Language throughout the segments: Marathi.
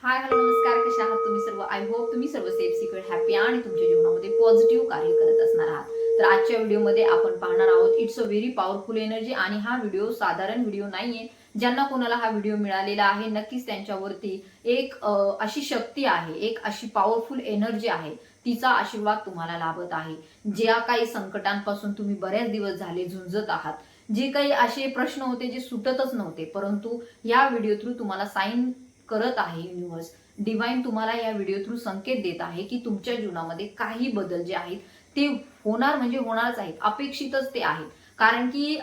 हाय हॅलो नमस्कार, कशा आहात तुम्ही सर्व? आय होप तुम्ही सर्व सेफ सिक्युअर हॅपी आणि तुमच्या जीवनामध्ये पॉझिटिव्ह कार्य करत असणार आहात. तर आजच्या व्हिडिओमध्ये आपण पाहणार आहोत it's a very powerful energy. आणि हा व्हिडिओ साधारण व्हिडिओ नाहीये. ज्यांना कोणाला हा व्हिडिओ मिळालेला आहे नक्कीच त्यांच्यावरती एक अशी शक्ती आहे, एक अशी पॉवरफुल एनर्जी आहे, तिचा आशीर्वाद तुम्हाला लाभत आहे. ज्या काही संकटांपासून तुम्ही बरेच दिवस झाले झुंजत आहात, जे काही असे प्रश्न होते जे सुटतच नव्हते, परंतु या व्हिडिओ थ्रू तुम्हाला साईन करत आहे युनिव्हर्स, डिवाइन तुम्हाला या व्हिडिओ थ्रू संकेत देत आहे की तुमच्या जीवनामध्ये काही बदल जे आहेत ते होणार, म्हणजे होणारच आहेत, अपेक्षितच ते आहेत. कारण की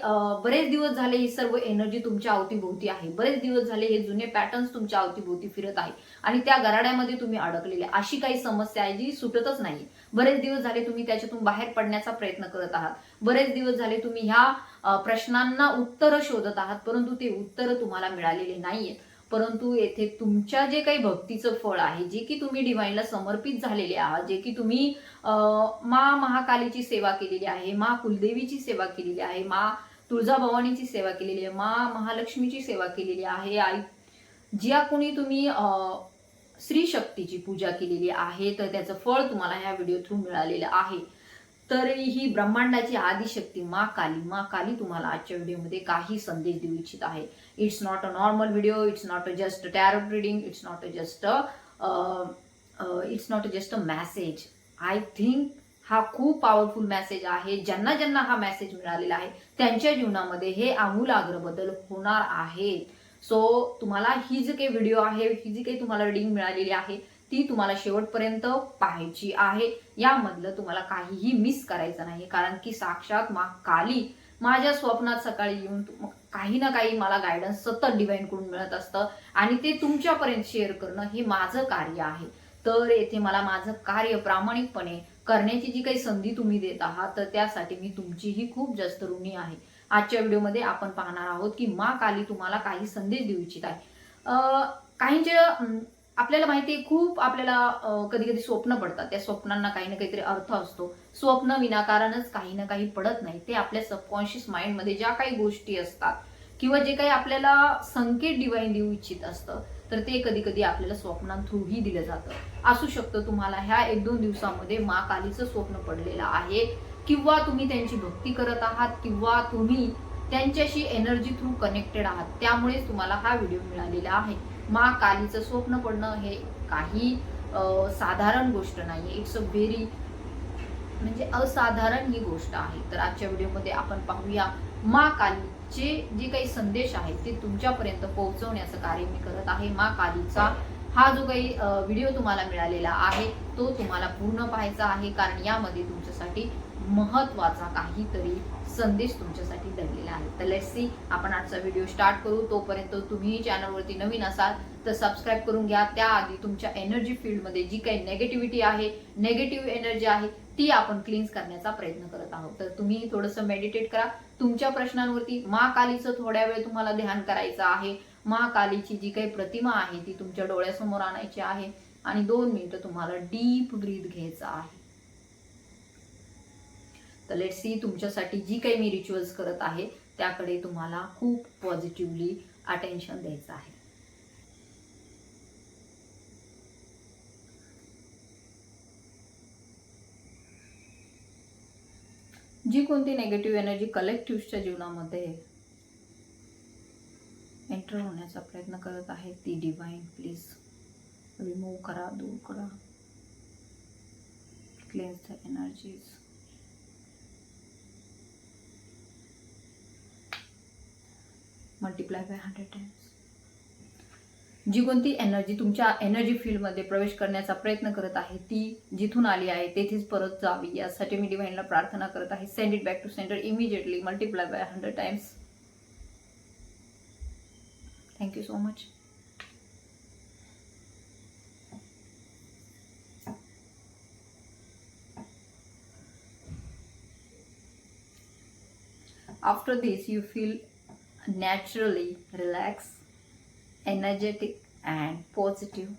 बरेच दिवस झाले ही सर्व एनर्जी तुमच्या अवतीभोवती आहे. बरेच दिवस झाले हे जुने पॅटर्न्स तुमच्या अवतीभोवती फिरत आहे आणि त्या गराड्यामध्ये तुम्ही अडकलेले. अशी काही समस्या आहे जी सुटतच नाही. बरेच दिवस झाले तुम्ही त्याच्यातून बाहेर पडण्याचा प्रयत्न करत आहात. बरेच दिवस झाले तुम्ही ह्या प्रश्नांना उत्तर शोधत आहात, परंतु ते उत्तर तुम्हाला मिळालेले नाहीयेत. परंतु येथे तुमच्या जे काही भक्तीचं फळ आहे, जे की तुम्ही डिवाइनला समर्पित झालेले आहात, जे की तुम्ही मा महाकालीची सेवा केलेली आहे, मा कुलदेवीची सेवा केलेली आहे, मा तुळजाभवानीची सेवा केलेली आहे, मा महालक्ष्मीची सेवा केलेली आहे, आई ज्या कोणी तुम्ही स्त्री शक्तीची पूजा केलेली आहे, तर त्याचं फळ तुम्हाला ह्या व्हिडिओ थ्रू मिळालेलं आहे. तर ही ब्रह्मांडाची आदिशक्ती मा काली तुम्हाला आजच्या व्हिडिओमध्ये काही संदेश देऊ इच्छित आहे. It's not a normal video, it's not just tarot reading, it's not just a message. I think हा खूप पॉवरफुल मेसेज आहे. ज्यांना ज्यांना हा मेसेज मिळालेला आहे त्यांच्या जीवनामध्ये हे आमूलाग्र बदल होणार आहेत. सो तुम्हाला ही जी काही व्हिडिओ आहे, ही जी काही तुम्हाला रीडिंग मिळालेली आहे, ती तुम्हाला शेवटपर्यंत पाहायची आहे. यामधलं तुम्हाला काहीही मिस करायचं नाही, कारण की साक्षात मा काली माझ्या स्वप्नात सकाळी येऊन काही ना काही मला गायडन्स सतत डिवाइन कडून मिळत असतं आणि ते तुमच्यापर्यंत शेअर करणं हे माझं कार्य आहे. तर येथे मला माझं कार्य प्रामाणिकपणे करण्याची जी काही संधी तुम्ही देत आहात, तर त्यासाठी मी तुमचीही खूप जास्त ऋणी आहे. आजच्या व्हिडिओमध्ये आपण पाहणार आहोत की मा काली तुम्हाला काही संदेश देऊ इच्छित आहे. काहींच्या आपल्याला माहिती आहे, खूप आपल्याला कधी कधी स्वप्न पडतात. त्या स्वप्नांना काही ना काहीतरी अर्थ असतो. स्वप्न विनाकारणच काही ना काही पडत नाही. ते आपल्या सबकॉन्शियस माइंडमध्ये ज्या काही गोष्टी असतात किंवा जे काही आपल्याला संकेत डिवाइन देऊ इच्छित असतं, तर ते कधी कधी आपल्याला स्वप्नां थ्रूही दिलं जातं. असू शकतं तुम्हाला ह्या 1-2 दिवसामध्ये मा कालीचं स्वप्न पडलेलं आहे, किंवा तुम्ही त्यांची भक्ती करत आहात, किंवा तुम्ही त्यांच्याशी एनर्जी थ्रू कनेक्टेड आहात. त्यामुळेच तुम्हाला हा व्हिडिओ मिळालेला आहे. मा कालीचं स्वप्न पडणं हे काही साधारण गोष्ट नाहीये. इट्स अ व्हेरी, म्हणजे असाधारण ही गोष्ट आहे. तर आजच्या व्हिडिओमध्ये आपण पाहूया मा कालीचे जे काही संदेश आहेत ते तुमच्यापर्यंत पोहोचवण्याचं कार्य मी करत आहे. मा कालीचा हा जो काही व्हिडिओ तुम्हाला मिळालेला आहे तो तुम्हाला पूर्ण पाहायचा आहे, कारण यामध्ये तुमच्यासाठी महत्वाचा काहीतरी संदेश तुमच्यासाठी दडलेला आहे. तर लेट्स सी, आपण आजचा व्हिडिओ स्टार्ट करू. तोपर्यंत तुम्ही चॅनलवरती नवीन असाल तर सबस्क्राईब करून घ्या. त्याआधी तुमच्या एनर्जी फील्डमध्ये जी काही नेगेटिव्हिटी आहे, नेगेटिव्ह एनर्जी आहे, ती आपण क्लीन्स करण्याचा प्रयत्न करत आहोत. तर तुम्ही थोडंसं मेडिटेट करा. तुमच्या प्रश्नांवरती महाकालीचं थोड्या वेळ तुम्हाला ध्यान करायचं आहे. महाकालीची जी काही प्रतिमा आहे ती तुमच्या डोळ्यासमोर आणायची आहे आणि 2 मिनिटं तुम्हाला डीप ब्रीथ घ्यायचा आहे. तर लेट्स सी, तुमच्यासाठी जी काही मी रिच्युअल्स करत आहे त्याकडे तुम्हाला खूप पॉझिटिव्हली अटेन्शन द्यायचं आहे. जी कोणती नेगेटिव्ह एनर्जी कलेक्टिव्हच्या जीवनामध्ये एंटर होण्याचा प्रयत्न करत आहे ती डिवाइन प्लीज रिमूव्ह करा, दूर करा. Cleanse the energies. Multiply by 100 times. जी कोणती एनर्जी तुमच्या एनर्जी फील्डमध्ये प्रवेश करण्याचा प्रयत्न करत आहे ती जिथून आली आहे तेथेच परत जावी, यासाठी मी डिवाइनला प्रार्थना करत आहे. Send it back to center immediately. Multiply by 100 times. Thank you so much. After this, you feel naturally relaxed, energetic, and positive.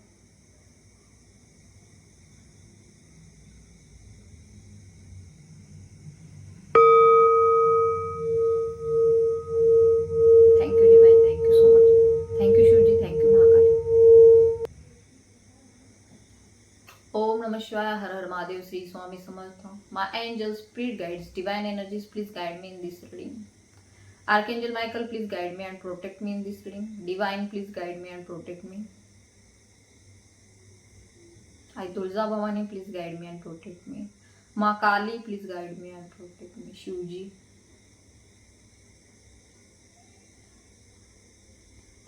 Thank you, Divine. Thank you so much. Thank you, Shivji. Thank you, Mahakali. ओम नमः शिवाय. हर हर महादेव. श्री स्वामी समर्थ. My angels, spirit guides, divine energies, please guide me in this reading. Archangel Michael, please guide me and protect me in this reading. Divine, please guide me and protect me. I Tulsa Bhavani, please guide me and protect me. Ma Kali, please guide me and protect me. Shivji.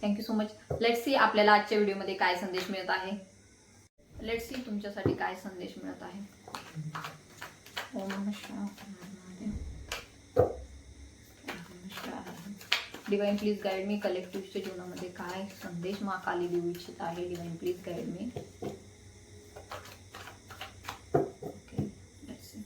Thank you so much. Let's see आपल्याला आजच्या व्हिडिओमध्ये काय संदेश मिळत आहे. लेट्स सी तुमच्यासाठी काय संदेश मिळत आहे. ओम नमः शिवाय. Divine please guide me. कलेक्टिव्हच्या जीवनामध्ये काय संदेश मा काली देऊ इच्छित आहे. Divine please guide me. Okay let's see.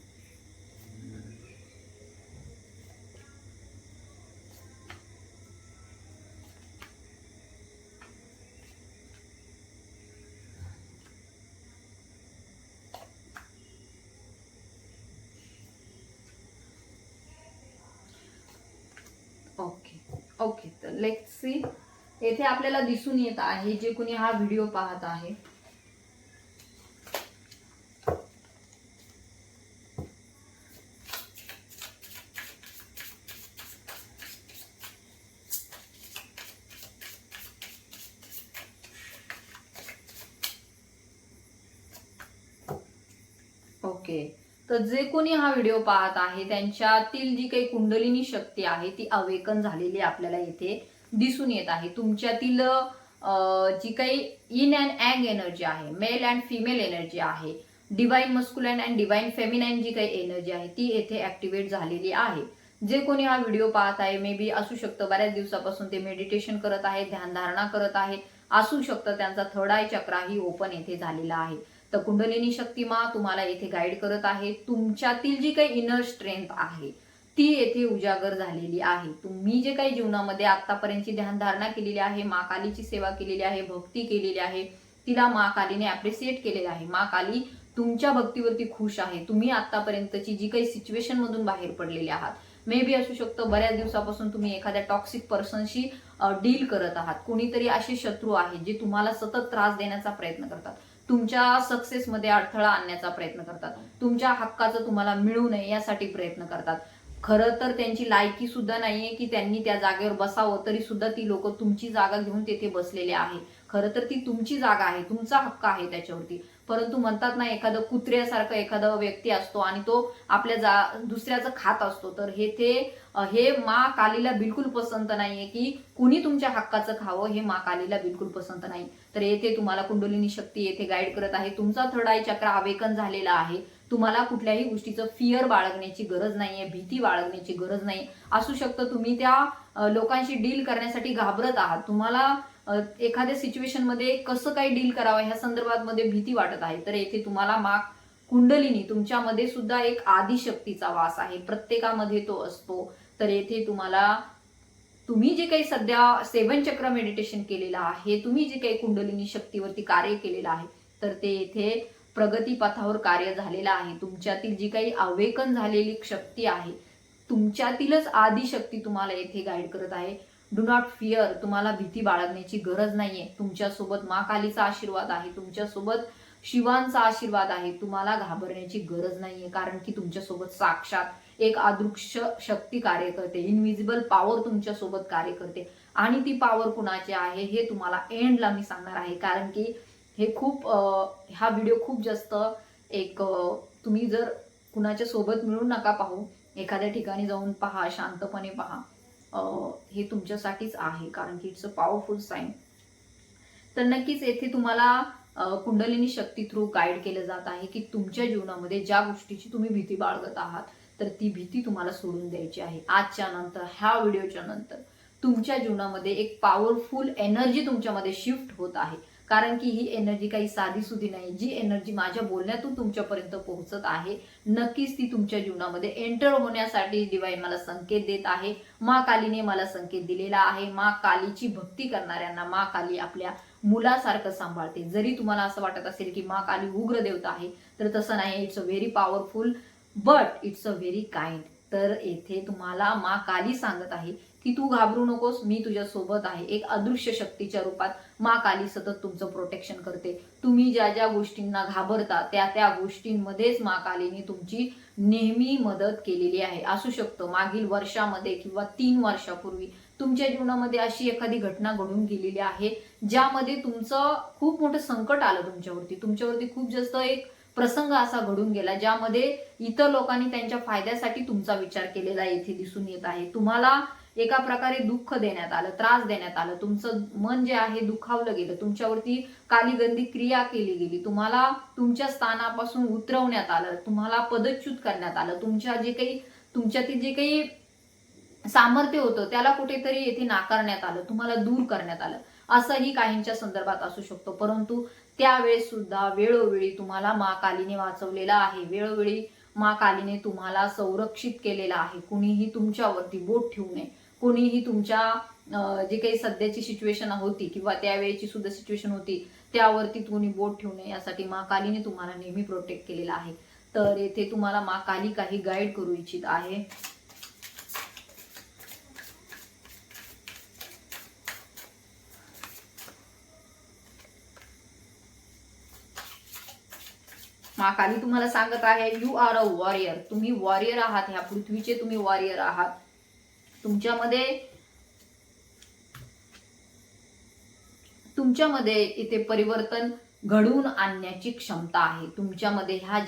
Okay तर लेट्स सी. येथे आपल्याला दिसून येत आहे जे कोणी हा व्हिडिओ पाहत आहे ओके तर जे कोणी हा व्हिडिओ पाहत आहे त्यांच्यातील जी काही कुंडलिनी शक्ती आहे ती अवेकन झालेली आपल्याला येथे दिसून येत आहे. तुमच्यातील जी काही इन अँड अँग एनर्जी आहे, मेल अँड फिमेल एनर्जी आहे, divine masculine and divine feminine जी काही एनर्जी आहे ती येथे ऍक्टिव्हेट झालेली आहे. जे कोणी हा व्हिडिओ पाहत आहे मे बी असू शकतं बऱ्याच दिवसापासून ते मेडिटेशन करत आहे, ध्यानधारणा करत आहे, असू शकतं त्यांचा थर्ड आय चक्राही ओपन येथे झालेला आहे. तर कुंडलिनी शक्ती मा तुम्हाला येथे गाईड करत आहे. तुमच्यातील जी काही इनर स्ट्रेंथ आहे ती येथे उजागर झालेली आहे. तुम्ही जे काही जीवनामध्ये आतापर्यंतची ध्यानधारणा केलेली आहे, मा कालीची सेवा केलेली आहे, भक्ती केलेली आहे, तिला मा कालीने अप्रिशिएट केलेलं आहे. मा काली तुमच्या भक्तीवरती खुश आहे. तुम्ही आतापर्यंतची जी काही सिच्युएशन मधून बाहेर पडलेले आहात, मे बी असू शकतं बऱ्याच दिवसापासून तुम्ही एखाद्या टॉक्सिक पर्सनशी डील करत आहात. कोणीतरी असे शत्रू आहेत जे तुम्हाला सतत त्रास देण्याचा प्रयत्न करतात, तुमच्या सक्सेसमध्ये अडथळा आणण्याचा प्रयत्न करतात, तुमच्या हक्काचं तुम्हाला मिळू नये यासाठी प्रयत्न करतात. खरं तर त्यांची लायकी सुद्धा नाहीये की त्यांनी त्या जागेवर बसावं, तरी सुद्धा ती लोक तुमची जागा घेऊन तेथे बसलेले आहे. खरं तर ती तुमची जागा आहे, तुमचा हक्क आहे त्याच्यावरती. परंतु म्हणतात ना एखादं कुत्र्यासारखं एखादा व्यक्ती असतो आणि तो आपल्या दुसऱ्याचं खात असतो. तर हे मा कालीला बिलकुल पसंत नाहीये की कुणी तुमच्या हक्काचं खावं, हे मा कालीला बिलकुल पसंत नाही. तर येथे तुम्हाला कुंडलिनी शक्ती येथे गाईड करत आहे. तुमचा थर्ड आय चक्र अवेकन झालेला आहे. तुम्हाला कुठल्याही गोष्टीचं फिअर बाळगण्याची गरज नाहीये, भीती बाळगण्याची गरज नाही. असू शकतं तुम्ही त्या लोकांशी डील करण्यासाठी घाबरत आहात, तुम्हाला एखाद्या सिच्युएशन मध्ये कसं काही डील करावं ह्या संदर्भात मध्ये भीती वाटत आहे. तर येथे तुम्हाला मा कुंडलिनी तुमच्यामध्ये सुद्धा एक आदिशक्तीचा वास आहे, प्रत्येकामध्ये तो असतो. तर येथे तुम्ही जे काही सध्या 7 चक्र मेडिटेशन केलेलं आहे, तुम्ही जे काही कुंडलिनी शक्तीवरती कार्य केलेलं आहे, तर ते येथे प्रगतीपथावर कार्य झालेलं आहे. तुमच्यातील जी काही अवेकन झालेली शक्ती आहे, तुमच्यातीलच आदिशक्ती तुम्हाला येथे गाईड करत आहे. Do not fear. तुम्हाला भीती बाळगण्याची गरज नाहीये. तुमच्यासोबत मा कालीचा आशीर्वाद आहे, तुमच्यासोबत शिवांचा आशीर्वाद आहे. तुम्हाला घाबरण्याची गरज नाहीये, कारण की तुमच्यासोबत साक्षात एक अदृश्य शक्ती कार्य करते, इनविजिबल पॉवर तुमच्यासोबत कार्य करते. आणि ती पॉवर कुणाची आहे हे तुम्हाला एंडला मी सांगणार आहे, कारण की हे हा व्हिडिओ खूप जास्त तुम्ही जर कुणाच्या सोबत मिळून नका पाहू, एखाद्या ठिकाणी जाऊन पहा, शांतपणे पहा. हे तुमच्यासाठीच आहे, कारण की इट्स अ पॉवरफुल साईन. तर नक्कीच येथे तुम्हाला कुंडलिनी शक्ती थ्रू गाईड केलं जात आहे की तुमच्या जीवनामध्ये ज्या गोष्टीची तुम्ही भीती बाळगत आहात, तर ती भीती तुम्हाला सोडून द्यायची आहे. आजच्या नंतर, ह्या व्हिडिओच्या नंतर तुमच्या जीवनामध्ये एक पॉवरफुल एनर्जी तुमच्यामध्ये शिफ्ट होत आहे. कारण की ही एनर्जी काही साधीसुधी नाही. जी एनर्जी माझ्या बोलण्यातून तुमच्यापर्यंत पोहोचत आहे, नक्कीच ती तुमच्या जीवनामध्ये एंटर होण्यासाठी डिवाइन मला संकेत देत आहे. मा कालीने मला संकेत दिलेला आहे. मा कालीची भक्ती करणाऱ्यांना मा काली आपल्या मुलासारखं सांभाळते. जरी तुम्हाला असं वाटत असेल की मा काली उग्र देवता आहे, तर तसं नाही. It's a very powerful but it's a very kind. तर येथे तुम्हाला मा काली सांगत आहे की तू घाबरू नकोस, मी तुझ्या सोबत आहे. एक अदृश्य शक्तीच्या रूपात माँ काली सतत तुमचं प्रोटेक्शन करते. तुम्ही ज्या ज्या गोष्टींना घाबरता त्या त्या गोष्टींमध्येच माँ कालीने तुमची नेहमी मदत केलेली आहे. असू शकतं मागील वर्षामध्ये किंवा 3 वर्षापूर्वी तुमच्या जीवनामध्ये अशी एखादी घटना घडून गेलेली आहे ज्यामध्ये तुमचं खूप मोठं संकट आलं तुमच्यावरती खूप जास्त एक प्रसंग असा घडून गेला ज्यामध्ये इतर लोकांनी त्यांच्या फायद्यासाठी तुमचा विचार केलेला येथे दिसून येत आहे. तुम्हाला एका प्रकारे दुःख देण्यात आलं, त्रास देण्यात आलं, तुमचं मन जे आहे दुखावलं गेलं, तुमच्यावरती कालीगंधी क्रिया केली गेली, तुम्हाला तुमच्या स्थानापासून उतरवण्यात आलं, तुम्हाला पदच्युत करण्यात आलं, तुमच्यातील जे काही सामर्थ्य होतं त्याला कुठेतरी येथे नाकारण्यात आलं, तुम्हाला दूर करण्यात आलं, असंही काहींच्या संदर्भात असू शकतो. परंतु त्यावेळेस सुद्धा वेळोवेळी तुम्हाला माँ कालीने वाचवलेलं आहे. वेळोवेळी माँ कालीने तुम्हाला संरक्षित केलेलं आहे. कुणीही तुमच्यावरती बोट ठेवू नये, कोणीही तुमच्या जे काही सध्याची सिच्युएशन होती किंवा त्यावेळेची सुद्धा सिच्युएशन होती त्यावरती कोणी बोट ठेवू नये यासाठी माँ कालीने तुम्हाला नेहमी प्रोटेक्ट केलेलं आहे. तर येथे तुम्हाला माँ काली काही गाईड करू इच्छित आहे. माँ काली तुम्हाला सांगत आहे, यू आर अ वॉरियर. तुम्ही वॉरियर आहात, ह्या पृथ्वीचे तुम्ही वॉरियर आहात. तुमच्यामध्ये इथे परिवर्तन घडवून आणण्याची क्षमता आहे. तुमच्यामध्ये ह्या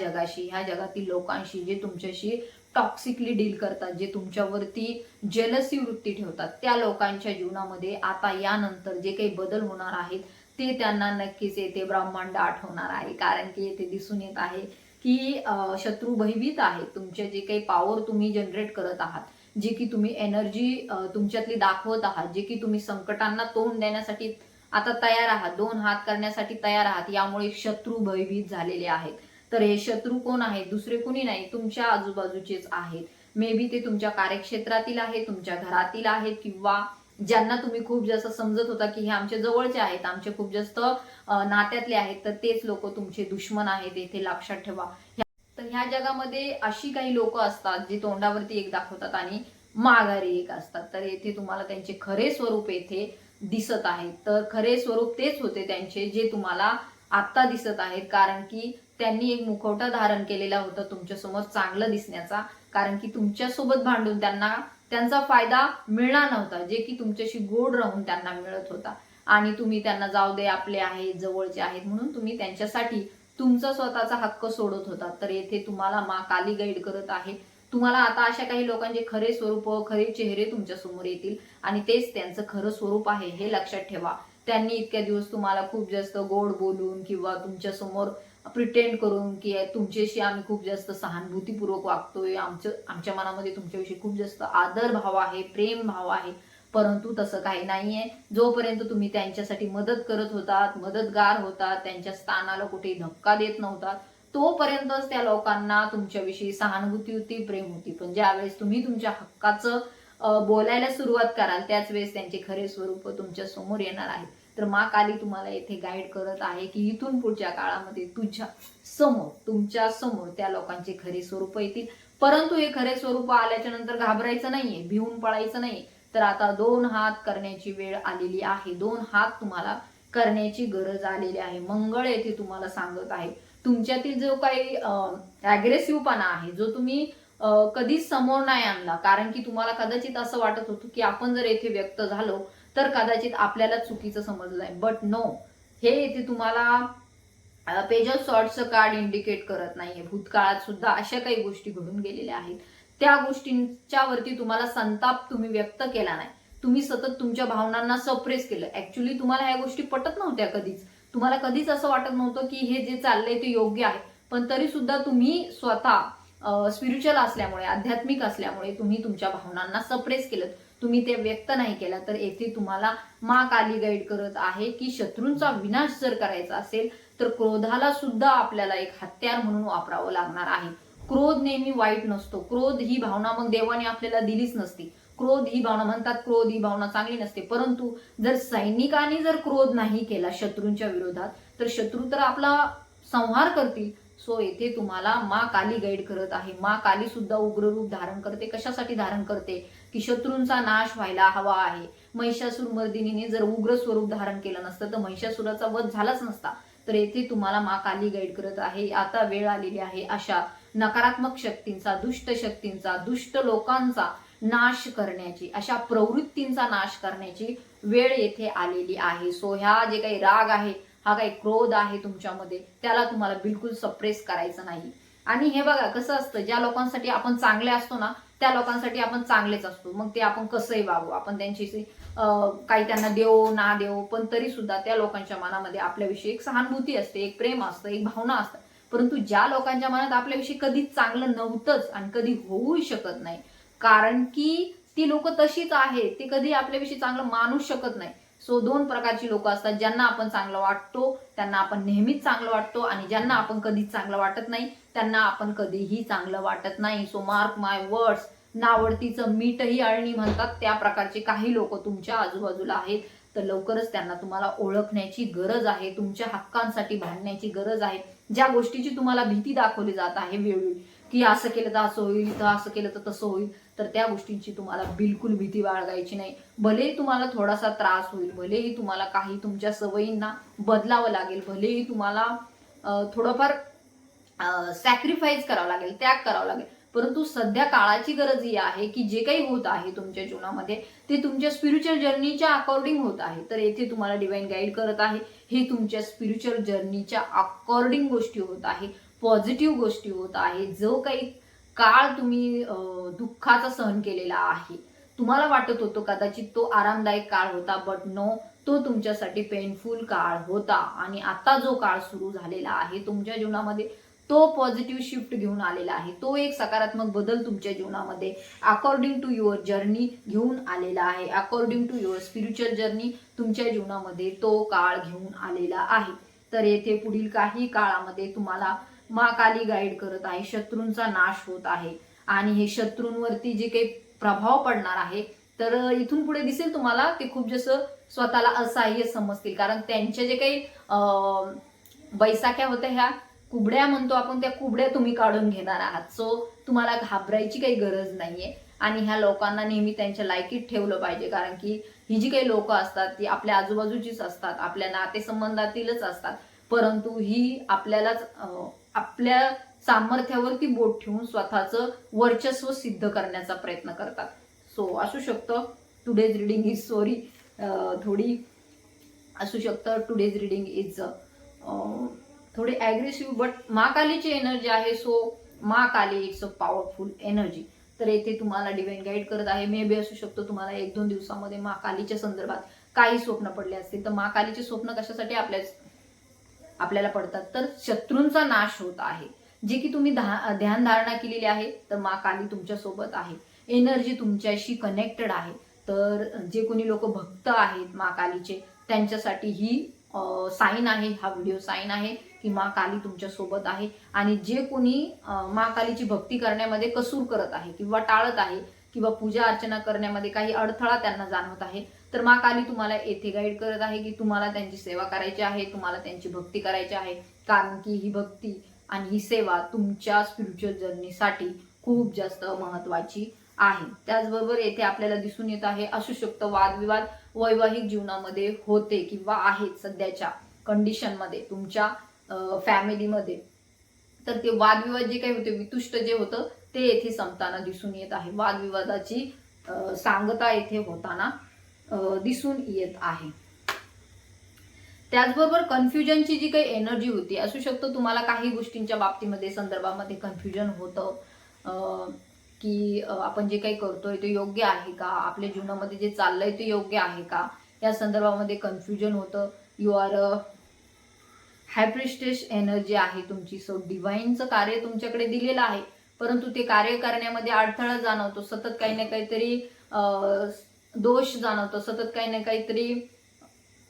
जगातील लोकांशी जे तुमच्याशी टॉक्सिकली डील करतात, जे तुमच्यावरती जेलसी वृत्ती ठेवतात, त्या लोकांच्या जीवनामध्ये आता यानंतर जे काही बदल होणार आहेत ते त्यांना नक्कीच येथे ब्रह्मांड आठवणार आहे. कारण की येथे दिसून येत आहे की शत्रू भयभीत आहे. तुमचे जे काही पॉवर तुम्ही जनरेट करत आहात, जे की तुम्ही एनर्जी तुमच्यातली दाखवत आहात, जे की तुम्ही संकटांना तोंड देण्यासाठी आता तयार आहात, 2 हात करण्यासाठी तयार आहात, यामुळे शत्रू भयभीत झालेले आहेत. तर हे शत्रू कोण आहेत? दुसरे कोणी नाही, तुमच्या आजूबाजूचेच आहेत. मे बी ते तुमच्या कार्यक्षेत्रातील आहेत, तुमच्या घरातील आहेत, किंवा ज्यांना तुम्ही खूप जास्त समजत होता की हे आमच्या जवळचे आहेत, आमचे खूप जास्त नात्यातले आहेत, तर तेच लोक तुमचे दुश्मन आहेत. येथे लक्षात ठेवा. तर ह्या जगामध्ये अशी काही लोक असतात जे तोंडावरती एक दाखवतात आणि माघारी एक असतात. तर येथे तुम्हाला त्यांचे खरे स्वरूप येथे दिसत आहेत. तर खरे स्वरूप तेच होते त्यांचे जे तुम्हाला आत्ता दिसत आहेत. कारण की त्यांनी एक मुखवटा धारण केलेला होता तुमच्या समोर चांगलं दिसण्याचा. कारण की तुमच्यासोबत भांडून त्यांना त्यांचा फायदा मिळणार नव्हता, जे की तुमच्याशी गोड राहून त्यांना मिळत होता. आणि तुम्ही त्यांना जाऊ दे, आपले आहेत, जवळचे आहेत म्हणून तुम्ही त्यांच्यासाठी तुमचा स्वतःचा हक्क सोडत होता. तर येथे तुम्हाला माँ काली गाईड करत आहे. तुम्हाला आता अशा काही लोकांचे खरे स्वरूप, खरे चेहरे तुमच्या समोर येतील आणि तेच त्यांचं खरं स्वरूप आहे हे लक्षात ठेवा. त्यांनी इतक्या दिवस तुम्हाला खूप जास्त गोड बोलून किंवा तुमच्या समोर प्रिटेंड करून की तुमच्याशी आम्ही खूप जास्त सहानुभूतीपूर्वक वागतोय, आमच्या मनामध्ये तुमच्याविषयी खूप जास्त आदर भाव आहे, प्रेम भाव आहे, परंतु तसं काही नाहीये. जोपर्यंत तुम्ही त्यांच्यासाठी मदत करत होतात, मदतगार होतात, त्यांच्या स्थानाला कुठेही धक्का देत नव्हतात, तोपर्यंतच त्या लोकांना तुमच्याविषयी सहानुभूती होती, प्रेम होती. पण ज्यावेळेस तुम्ही तुमच्या हक्काचं बोलायला सुरुवात कराल त्याच वेळेस त्यांचे खरे स्वरूप तुमच्या समोर येणार आहे. तर माँ काली तुम्हाला येथे गाईड करत आहे की इथून पुढच्या काळामध्ये तुमच्या समोर त्या लोकांचे खरे स्वरूप येतील. परंतु हे खरे स्वरूप आल्याच्या नंतर घाबरायचं नाहीये, भिवून पळायचं नाही. तर आता 2 हात करण्याची वेळ आलेली आहे. 2 हात तुम्हाला करण्याची गरज आलेली आहे. मंगळ येथे तुम्हाला सांगत आहे, तुमच्यातील जो काही अग्रेसिव्हपणा आहे, जो तुम्ही कधीच समोर नाही आणला, कारण की तुम्हाला कदाचित असं वाटत होतं की आपण जर येथे व्यक्त झालो तर कदाचित आपल्याला चुकीचं समजलंय. बट नो, हे येथे तुम्हाला पेज ऑफ सॉर्ट्सचं कार्ड इंडिकेट करत नाहीये. भूतकाळात सुद्धा अशा काही गोष्टी घडून गेलेल्या आहेत. त्या गोष्टींच्या वरती तुम्हाला संताप तुम्ही व्यक्त केला नाही. तुम्ही सतत तुमच्या भावनांना सप्रेस केलं. ऍक्च्युली तुम्हाला ह्या गोष्टी पटत नव्हत्या कधीच. तुम्हाला कधीच असं वाटत नव्हतं की हे जे चाललंय ते योग्य आहे. पण तरी सुद्धा तुम्ही स्वतः स्पिरिच्युअल असल्यामुळे, आध्यात्मिक असल्यामुळे तुम्ही तुमच्या भावनांना सप्रेस केलं, तुम्ही ते व्यक्त नाही केला. तर येथे तुम्हाला माँ काली गाईड करत आहे की शत्रूंचा विनाश जर करायचा असेल तर क्रोधाला सुद्धा आपल्याला एक हत्यार म्हणून वापरावं लागणार आहे. क्रोध नेहमी वाईट नसतो. क्रोध ही भावना मग देवाने आपल्याला दिलीच नसती. क्रोध ही भावना म्हणतात, क्रोध ही भावना चांगली नसते. परंतु जर सैनिकांनी जर क्रोध नाही केला शत्रूंच्या विरोधात तर शत्रू तर आपला संहार करतील. सो येथे तुम्हाला माँ काली गाईड करत आहे. माँ काली सुद्धा उग्र रूप धारण करते. कशासाठी धारण करते? की शत्रूंचा नाश व्हायला हवा आहे. महिषासुर मर्दिनीने जर उग्र स्वरूप धारण केलं नसतं तर महिषासुराचा वध झालाच नसता. तर येथे तुम्हाला माँ काली गाईड करत आहे. आता वेळ आलेली आहे अशा नकारात्मक शक्तींचा, दुष्ट शक्तींचा, दुष्ट लोकांचा नाश करण्याची, अशा प्रवृत्तींचा नाश करण्याची वेळ येथे आलेली आहे. सो ह्या जे काही राग आहे, हा काही क्रोध आहे तुमच्यामध्ये, त्याला तुम्हाला बिलकुल सप्रेस करायचं नाही. आणि हे बघा कसं असतं, ज्या लोकांसाठी आपण चांगले असतो ना त्या लोकांसाठी आपण चांगलेच असतो. मग ते आपण कसंही वागू, आपण त्यांच्याशी काही त्यांना देव ना देव, पण तरी सुद्धा त्या लोकांच्या मनामध्ये आपल्याविषयी एक सहानुभूती असते, एक प्रेम असतं, एक भावना असतात. परंतु ज्या लोकांच्या मनात आपल्याविषयी कधीच चांगलं नव्हतंच आणि कधी होऊ शकत नाही, कारण की ती लोक तशीच आहेत, ते कधी आपल्याविषयी चांगलं मानूच शकत नाही. सो दोन प्रकारची लोक असतात, ज्यांना आपण चांगलं वाटतो त्यांना आपण नेहमीच चांगलं वाटतो, आणि ज्यांना आपण कधीच चांगलं वाटत नाही त्यांना आपण कधीही चांगलं वाटत नाही. सो मार्क माय वर्ड्स, नावडतीचं मीठही अळणी म्हणतात, त्या प्रकारचे काही लोक तुमच्या आजूबाजूला आहेत. तर लवकरच त्यांना तुम्हाला ओळखण्याची गरज आहे, तुमच्या हक्कांसाठी भांडण्याची गरज आहे. ज्या गोष्टीची तुम्हाला भीती दाखवली जात आहे वेळोवेळी, की असं केलं तर असं होईल, तर असं केलं तर तसं होईल, तर त्या गोष्टींची तुम्हाला बिलकुल भीती बाळगायची नाही. भलेही तुम्हाला थोडासा त्रास होईल, भलेही तुम्हाला काही तुमच्या सवयींना बदलावं लागेल, भलेही तुम्हाला थोडंफार सॅक्रिफाईस करावं लागेल, त्याग करावा लागेल, परंतु सध्या काळाची गरज ही आहे की जे काही होत आहे तुमच्या जीवनामध्ये ते तुमच्या स्पिरिच्युअल जर्नीच्या अकॉर्डिंग होत आहे. तर येथे तुम्हाला डिवाइन गाईड करत आहे, हे तुमच्या स्पिरिच्युअल जर्नीच्या अकॉर्डिंग गोष्टी होत आहे, पॉझिटिव्ह गोष्टी होत आहे. जो काही काळ तुम्ही दुःखाचा सहन केलेला आहे, तुम्हाला वाटत होतं कदाचित तो आरामदायक काळ होता, बट नो, तो तुमच्यासाठी पेनफुल काळ होता. आणि आता जो काळ सुरू झालेला आहे तुमच्या जीवनामध्ये, तो पॉझिटिव्ह शिफ्ट घेऊन आलेला आहे, तो एक सकारात्मक बदल तुमच्या जीवनामध्ये अकॉर्डिंग टू युअर जर्नी घेऊन आलेला आहे. According to your spiritual journey तुमच्या जीवनामध्ये तो काळ घेऊन आलेला आहे. तर येथे पुढील काही काळामध्ये तुम्हाला माँ काली गाईड करत आहे. शत्रूंचा नाश होत आहे आणि हे शत्रूंवरती जे काही प्रभाव पडणार आहे, तर इथून पुढे दिसेल तुम्हाला ते खूप जसं स्वतःला असहाय्य समजतील, कारण त्यांच्या जे काही बैसाख्या होत्या, ह्या कुबड्या म्हणतो आपण, त्या कुबड्या तुम्ही काढून घेणार आहात. सो तुम्हाला घाबरायची काही गरज नाहीये. आणि ह्या लोकांना नेहमी त्यांच्या लायकीत ठेवलं पाहिजे, कारण की ही जी काही लोक असतात ती आपल्या आजूबाजूचीच असतात, आपल्या नातेसंबंधातीलच असतात, परंतु ही आपल्यालाच आपल्या सामर्थ्यावरती बोट ठेवून स्वतःचं वर्चस्व सिद्ध करण्याचा प्रयत्न करतात. सो असू शकतं टुडेज रिडिंग इज सॉरी थोडी असू शकतं टुडेज रिडिंग इज थोडी ॲग्रेसिव्ह, बट माँ कालीची एनर्जी आहे. सो माँ काली इट्स अ पॉवरफुल एनर्जी. तर येथे तुम्हाला डिवाइन गाईड करत आहे. मे बी असू शकतो तुम्हाला 1-2 दिवसामध्ये माँ कालीच्या संदर्भात काही स्वप्न पडले असतील. तर माँ कालीचे स्वप्न कशासाठी आपल्याला पडतात, तर शत्रूंचा नाश होत आहे. जे की तुम्ही ध्यान धारणा केलेली आहे, तर माँ काली तुमच्या सोबत आहे, एनर्जी तुमच्याशी कनेक्टेड आहे. तर जे कोणी लोक भक्त आहेत माँ कालीचे, त्यांच्यासाठी ही साईन आहे, हा व्हिडिओ साईन आहे की माँ काली तुमच्या सोबत आहे. आणि जे कोणी माँ कालीची भक्ती करण्यामध्ये कसूर करत आहे किंवा टाळत आहे किंवा पूजा अर्चना करण्यामध्ये काही अडथळा त्यांना जाणवत आहे, तर माँ काली तुम्हाला येथे गाईड करत आहे की तुम्हाला त्यांची सेवा करायची आहे, तुम्हाला त्यांची भक्ती करायची आहे, कारण की ही भक्ती आणि ही सेवा तुमच्या स्पिरिच्युअल जर्नीसाठी खूप जास्त महत्वाची आहे. त्याचबरोबर येथे आपल्याला दिसून येत आहे, असू शकतं वादविवाद वैवाहिक जीवनामध्ये होते किंवा आहेत सध्याच्या कंडिशनमध्ये तुमच्या फॅमिलीमध्ये. तर ते वादविवाद जे काही होते, वितुष्ट जे होतं, ते येथे संपताना दिसून येत आहे. वादविवादाची सांगता येथे होताना दिसून येत आहे. त्याचबरोबर कन्फ्युजनची जी काही एनर्जी होती, असू शकतं तुम्हाला काही गोष्टींच्या बाबतीमध्ये संदर्भामध्ये कन्फ्युजन होतं की आपण जे काही करतोय ते योग्य आहे का, आपल्या जीवनामध्ये जे चाललंय ते योग्य आहे का, या संदर्भामध्ये कन्फ्युजन होतं. यू आर हायप्रिस्टेस एनर्जी आहे तुमची. सो डिवाइनचं कार्य तुमच्याकडे दिलेलं आहे, परंतु ते कार्य करण्यामध्ये अडथळा जाणवतो, सतत काही ना काहीतरी दोष जाणवतो, सतत काही ना काहीतरी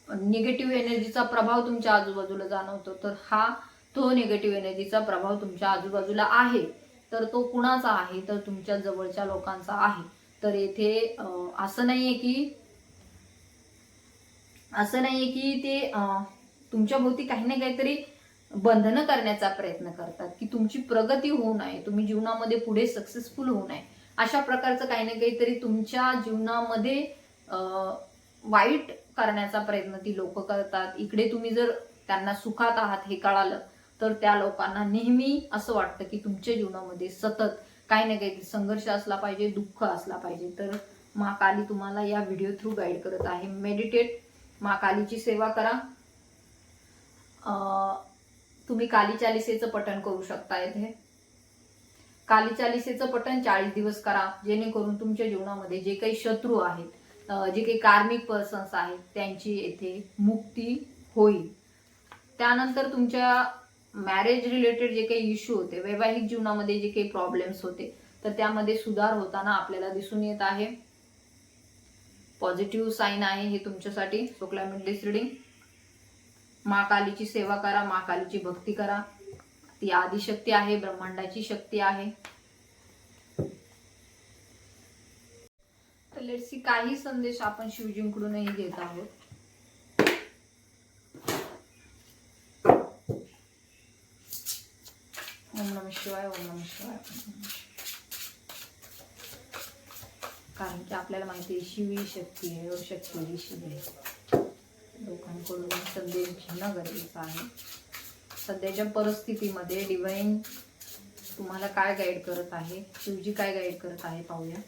निगेटिव्ह एनर्जीचा प्रभाव तुमच्या आजूबाजूला जाणवतो. तर हा तो निगेटिव्ह एनर्जीचा प्रभाव तुमच्या आजूबाजूला आहे. तर तो कुणाचा आहे, तर तुमच्या जवळच्या लोकांचा आहे. तर येथे असं नाहीये की ते तुमच्या भोवती काही ना काहीतरी बंधनं करण्याचा प्रयत्न करतात की तुमची प्रगती होऊ नये, तुम्ही जीवनामध्ये पुढे सक्सेसफुल होऊ नये, अशा प्रकारचं काही ना काहीतरी तुमच्या जीवनामध्ये वाईट करण्याचा प्रयत्न ती लोक करतात. इकडे तुम्ही जर त्यांना सुखात आहात हे कळालं तर त्या लोकांना नेहमी असं वाटतं की तुमच्या जीवनामध्ये सतत काही ना काही संघर्ष असला पाहिजे, दुःख असला पाहिजे. तर माँ काली तुम्हाला या व्हिडिओ थ्रू गाईड करत आहे. मेडिटेट, माँ कालीची सेवा करा. तुम्ही काली चालिसेचं पठण करू शकता. येथे काली चालिसेचं पठण 40 दिवस करा, जेणेकरून तुमच्या जीवनामध्ये जे काही शत्रू आहेत, जे काही कार्मिक पर्सन्स आहेत, त्यांची येथे मुक्ती होईल. त्यानंतर तुमच्या मॅरेज रिलेटेड जे काही इश्यू होते, वैवाहिक जीवनामध्ये जे काही प्रॉब्लेम्स होते, तर त्यामध्ये सुधार होताना आपल्याला दिसून येत आहे. पॉझिटिव्ह साईन आहे हे तुमच्यासाठी. So climate this reading. माँ कालीची सेवा करा, माँ कालीची भक्ती करा. ती आदिशक्ती आहे, ब्रह्मांडाची शक्ती आहे. तर लेट्स सी काही संदेश आपण शिवजींकडूनही घेत आहोत. ओम नमः शिवाय, ओम नमः शिवाय. कारण की आपल्याला माहिती आहे शिव ही शक्ती आहे और शक्ती ही शिव आहे. लोकांकडून संदेश घेणं गरजेचं आहे. सध्याच्या परिस्थितीमध्ये डिवाइन तुम्हाला काय गाईड करत आहे, शिवजी काय गाईड करत आहे पाहूया.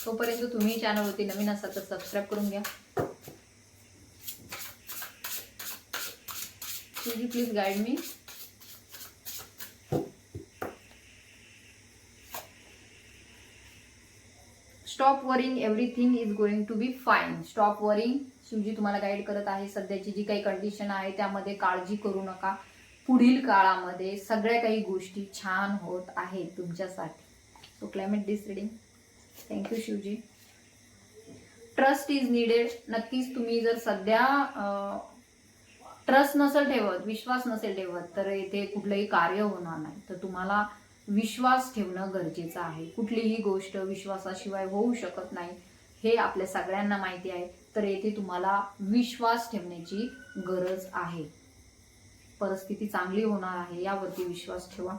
तोपर्यंत तुम्ही चॅनलवरती नवीन असाल तर सबस्क्राईब करून घ्या. Shivji please guide me. Stop worrying, everything is going to be fine. Stop worrying. Shivji तुम्हाला गाईड करत आहे. सध्याची जी काही कंडिशन आहे त्यामध्ये काळजी करू नका. पुढील काळामध्ये सगळ्या काही गोष्टी छान होत आहेत तुमच्यासाठी. So climate this reading. Thank you Shivji. Trust is needed. नक्कीच तुम्ही जर सध्या ट्रस्ट नसेल ठेवत, विश्वास नसेल ठेवत, तर इथे कुठलंही कार्य होणार नाही. तर तुम्हाला विश्वास ठेवणं गरजेचं आहे. कुठलीही गोष्ट विश्वासाशिवाय होऊ शकत नाही, हे आपल्या सगळ्यांना माहिती आहे. तर येथे तुम्हाला विश्वास ठेवण्याची गरज आहे. परिस्थिती चांगली होणार आहे यावरती विश्वास ठेवा.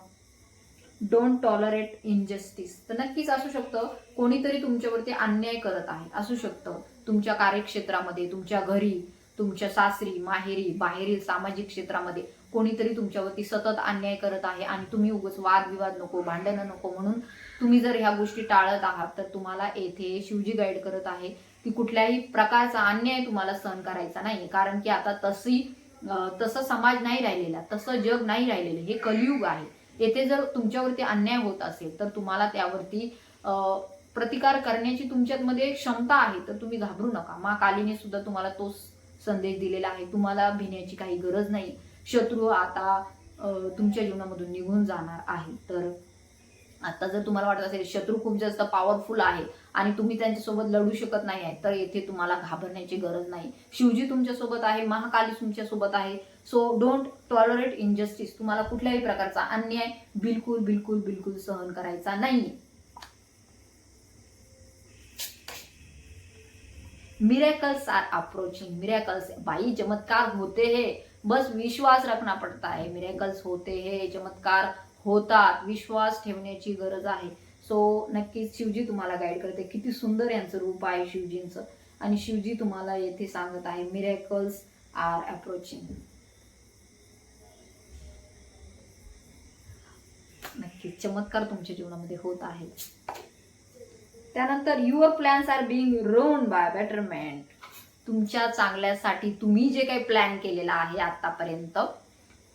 Don't tolerate injustice. तर नक्कीच असू शकतं कोणीतरी तुमच्यावरती अन्याय करत आहे. असू शकतं तुमच्या कार्यक्षेत्रामध्ये, तुमच्या घरी, तुमच्या सासरी, माहेरी, बाहेरील सामाजिक क्षेत्रामध्ये कोणीतरी तुमच्यावरती सतत अन्याय करत आहे आणि तुम्ही उगाच वादविवाद नको, भांडणं नको म्हणून तुम्ही जर ह्या गोष्टी टाळत आहात, तर तुम्हाला येथे शिवजी गाईड करत आहे की कुठल्याही प्रकारचा अन्याय तुम्हाला सहन करायचा नाही. कारण की आता तसं समाज नाही राहिलेला, तसं जग नाही राहिलेलं, हे कलियुग आहे. येथे जर तुमच्यावरती अन्याय होत असेल तर तुम्हाला त्यावरती प्रतिकार करण्याची तुमच्यामध्ये क्षमता आहे. तर तुम्ही घाबरू नका. माँ कालीने सुद्धा तुम्हाला तो संदेश दिलेला आहे. तुम्हाला भिण्याची काही गरज नाही. शत्रू आता तुमच्या जीवनामधून निघून जाणार आहे. तर आता जर तुम्हाला वाटत असेल शत्रू खूप जास्त पॉवरफुल आहे आणि तुम्ही त्यांच्यासोबत लढू शकत नाही आहे, तर येथे तुम्हाला घाबरण्याची गरज नाही. शिवजी तुमच्यासोबत आहे, महाकाली तुमच्यासोबत आहे. So don't tolerate injustice. तुम्हाला कुठल्याही प्रकारचा अन्याय बिलकुल बिलकुल बिलकुल सहन करायचा नाही. Miracles R approaching. मिरेकल्स, भाई चमत्कार होते हैं, बस विश्वास रखना पड़ता है. मिरेकल्स होते हैं, चमत्कार होतात, विश्वास ठेवण्याची गरज आहे. सो नक्कीच शिवजी तुम्हाला गाईड करते. किती सुंदर यांचं रूप आहे शिवजींचं. आणि शिवजी तुम्हाला येथे सांगत आहे मिरेकल्स आर अप्रोचिंग. नक्कीच चमत्कार तुमच्या जीवनामध्ये होत आहे. त्यानंतर your plans are being drawn by betterment. तुमच्या चांगल्यासाठी तुम्ही जे काही प्लॅन केलेला आहे आतापर्यंत,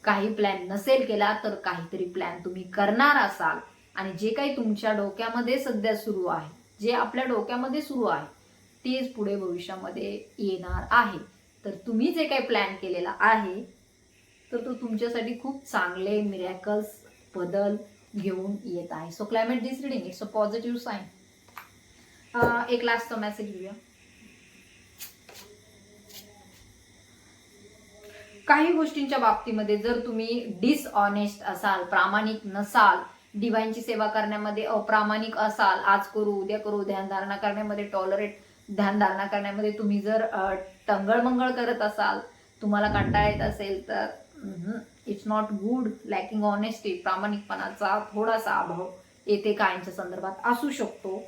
काही प्लॅन नसेल केला तर काहीतरी प्लॅन तुम्ही करणार असाल. आणि जे काही तुमच्या डोक्यामध्ये सध्या सुरू आहे, जे आपल्या डोक्यामध्ये सुरू आहे, तेच पुढे भविष्यामध्ये येणार आहे. तर तुम्ही जे काही प्लॅन केलेला आहे तर तो तुमच्यासाठी खूप चांगले मिरॅकल्स, बदल घेऊन येत आहे. So climate this reading, it's a positive sign. एक लास्टचा मेसेज घेऊया. काही गोष्टींच्या बाबतीमध्ये जर तुम्ही डिसऑनेस्ट असाल, प्रामाणिक नसाल, डिवाइनची सेवा करण्यामध्ये अप्रामाणिक असाल, आज करू उद्या करू ध्यानधारणा करण्यामध्ये टॉलरेट ध्यानधारणा करण्यामध्ये तुम्ही जर टंगळमंगळ करत असाल, तुम्हाला कंटाळा येत असेल तर it's not good. Lacking honesty, प्रामाणिकपणाचा थोडासा अभाव येथे काहींच्या संदर्भात असू शकतो.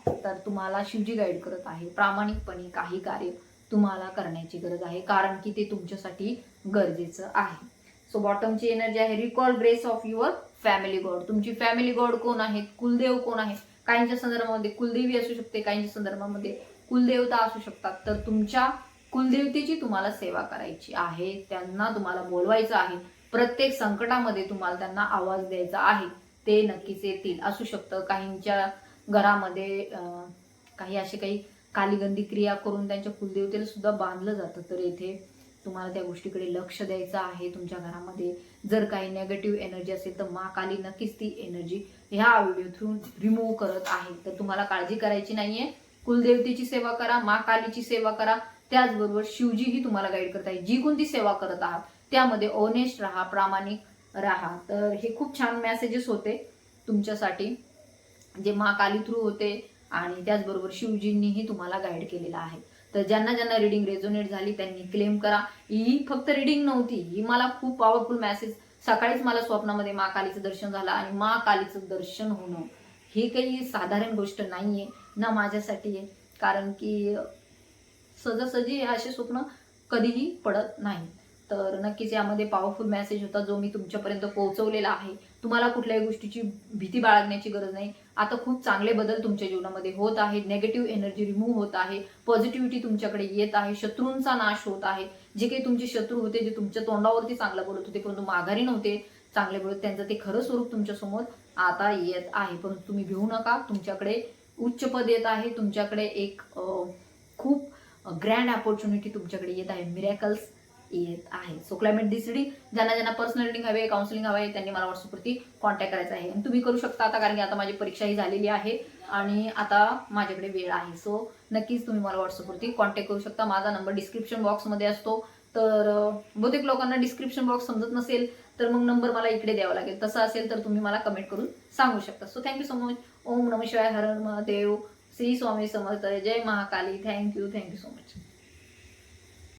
तर तुम्हाला शिवजी गाईड करत आहे, प्रामाणिकपणे काही कार्य तुम्हाला करण्याची गरज आहे, कारण की ते तुमच्यासाठी गरजेचं आहे. सो बॉटमची एनर्जी आहे recall grace of your family God. तुमची फॅमिली गॉड कोण आहेत, कुलदेव कोण आहे, काहींच्या संदर्भामध्ये कुलदेवी असू शकते, काहींच्या संदर्भामध्ये कुलदेवता असू शकतात. तर तुमच्या कुलदेवतेची तुम्हाला सेवा करायची आहे, त्यांना तुम्हाला बोलवायचं आहे, प्रत्येक संकटामध्ये तुम्हाला त्यांना आवाज द्यायचा आहे, ते नक्कीच येतील. असू शकतं काहींच्या घरामध्ये काही असे काही कालीगंधी क्रिया करून त्यांच्या कुलदेवतेला सुद्धा बांधलं जातं. तर येथे तुम्हाला त्या गोष्टीकडे लक्ष द्यायचं आहे. तुमच्या घरामध्ये जर काही नेगेटिव्ह एनर्जी असेल तर मा काली नक्कीच ती एनर्जी ह्या व्हिडिओ थ्रू रिमूव्ह करत आहे. तर तुम्हाला काळजी करायची नाहीये. कुलदेवतेची सेवा करा, मा कालीची सेवा करा, त्याचबरोबर शिवजीही तुम्हाला गाईड करत आहे. जी कोणती सेवा करत आहात त्यामध्ये ऑनेस्ट राहा, प्रामाणिक राहा. तर हे खूप छान मेसेजेस होते तुमच्यासाठी, जे मा काली थ्रू होते आणि त्याचबरोबर शिवजींनीही तुम्हाला गाईड केलेला आहे. तर ज्यांना ज्यांना रिडिंग रेझोनेट झाली त्यांनी क्लेम करा. ही फक्त रिडिंग नव्हती, ही मला खूप पॉवरफुल मेसेज. सकाळीच मला स्वप्नामध्ये मा कालीचं दर्शन झालं आणि मा कालीचं दर्शन होणं ही काही साधारण गोष्ट नाहीये ना माझ्यासाठी आहे, कारण की सहजासहजी असे स्वप्न कधीही पडत नाही. तर नक्कीच यामध्ये पॉवरफुल मेसेज होता जो मी तुमच्यापर्यंत पोहोचवलेला आहे. तुम्हाला कुठल्याही गोष्टीची भीती बाळगण्याची गरज नाही. आता खूप चांगले बदल तुमच्या जीवनामध्ये होत आहेत. नेगेटिव्ह एनर्जी रिमूव्ह होत आहे, पॉझिटिव्हिटी तुमच्याकडे येत आहे, शत्रूंचा नाश होत आहे. जे काही तुमचे शत्रू होते, जे तुमच्या तोंडावरती चांगलं बोलत होते परंतु माघारी नव्हते चांगले बोलत, त्यांचं ते खरं स्वरूप तुमच्यासमोर आता येत आहे. परंतु तुम्ही भिवू नका, तुमच्याकडे उच्च पद येत आहे, तुमच्याकडे एक खूप ग्रँड अपॉर्च्युनिटी तुमच्याकडे येत आहे, मिरॅकल्स येत आहे. सो क्लायमेट दिस रिडिंग. ज्यांना ज्यांना पर्सनल रिडिंग हवे, काउन्सिलिंग हवे, त्यांनी मला व्हॉट्सअपवरती कॉन्टॅक्ट करायचा आहे. आणि तुम्ही करू शकता आता, कारण की आता माझी परीक्षाही झालेली आहे आणि आता माझ्याकडे वेळ आहे. सो नक्कीच तुम्ही मला व्हॉट्सअपवरती कॉन्टॅक्ट करू शकता. माझा नंबर डिस्क्रिप्शन बॉक्समध्ये असतो. तर बहुतेक लोकांना डिस्क्रिप्शन बॉक्स समजत नसेल तर मग नंबर मला इकडे द्यावा लागेल. तसं असेल तर तुम्ही मला कमेंट करून सांगू शकता. So thank you so much. ओम नमः शिवाय, हर हर महादेव, श्री स्वामी समर्थ, जय महाकाली. Thank you so much.